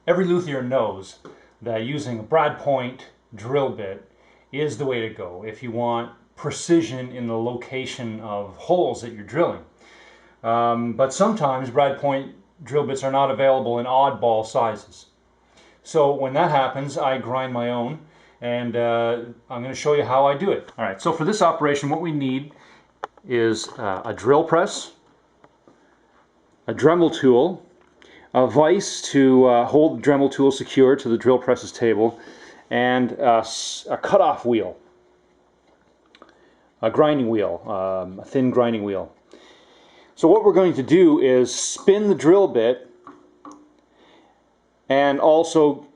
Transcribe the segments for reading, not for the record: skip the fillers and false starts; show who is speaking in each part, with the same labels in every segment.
Speaker 1: Every luthier knows that using a brad point drill bit is the way to go if you want precision in the location of holes that you're drilling. But sometimes brad point drill bits are not available in oddball sizes. So when that happens, I grind my own, and I'm going to show you how I do it. All right, so for this operation, what we need is a drill press, a Dremel tool, a vise to hold the Dremel tool secure to the drill press's table, and a cutoff wheel, a grinding wheel, a thin grinding wheel. So what we're going to do is spin the drill bit and also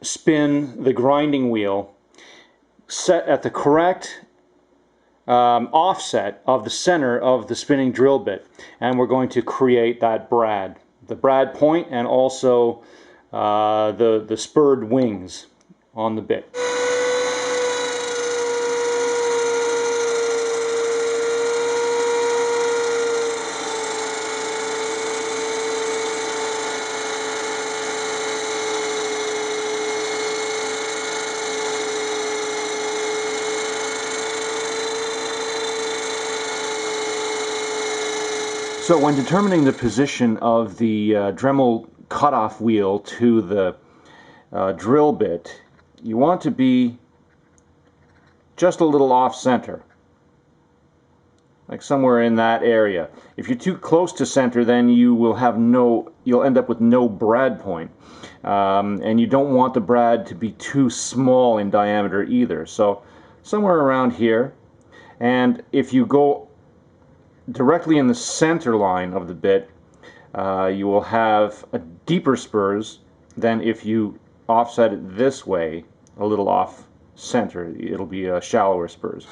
Speaker 1: spin the grinding wheel set at the correct offset of the center of the spinning drill bit, and we're going to create that brad, the brad point, and also the spurred wings on the bit. So when determining the position of the Dremel cutoff wheel to the drill bit, you want to be just a little off center, like somewhere in that area. If you're too close to center, then you'll end up with no brad point, and you don't want the brad to be too small in diameter either. So somewhere around here, and if you go directly in the center line of the bit, you will have a deeper spurs than if you offset it this way, a little off center. It'll be shallower spurs.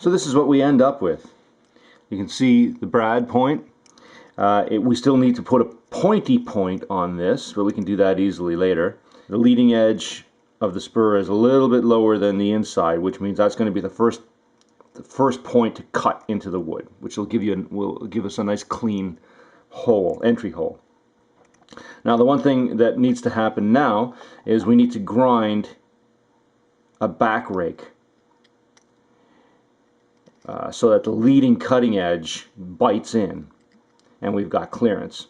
Speaker 1: So this is what we end up with. You can see the brad point. We still need to put a pointy point on this, but we can do that easily later. The leading edge of the spur is a little bit lower than the inside, which means that's going to be the first point to cut into the wood, which will give us a nice clean hole, entry hole. Now the one thing that needs to happen now is we need to grind a back rake so that the leading cutting edge bites in and we've got clearance.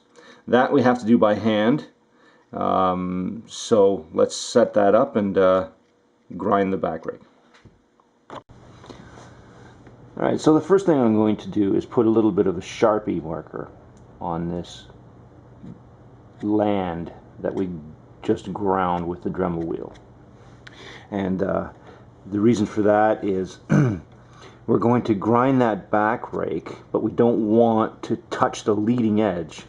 Speaker 1: That we have to do by hand. So let's set that up and grind the back rake. Alright, so the first thing I'm going to do is put a little bit of a Sharpie marker on this land that we just ground with the Dremel wheel. And the reason for that is we're going to grind that back rake, but we don't want to touch the leading edge.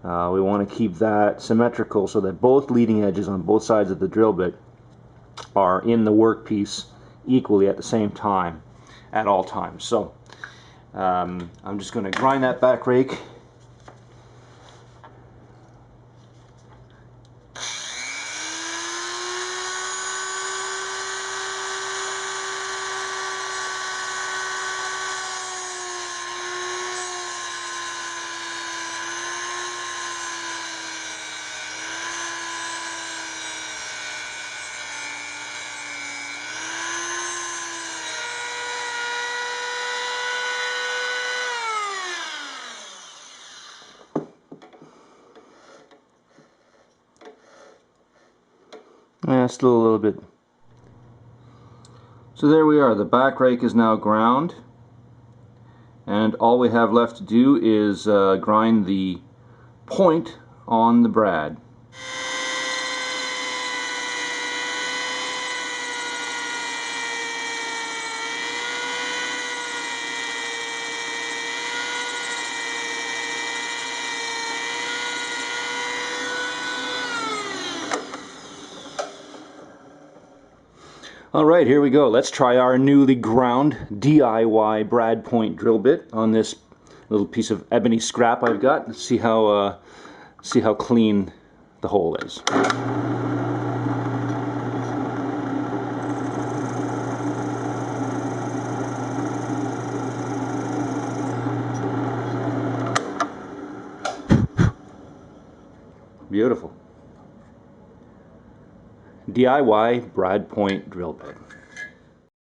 Speaker 1: We want to keep that symmetrical so that both leading edges on both sides of the drill bit are in the workpiece equally at the same time at all times. So I'm just going to grind that back rake. Yeah, still a little bit. So there we are. The back rake is now ground, and all we have left to do is grind the point on the brad. Alright, here we go. Let's try our newly ground DIY brad point drill bit on this little piece of ebony scrap I've got. Let's see how clean the hole is. Beautiful. DIY Brad Point drill bit.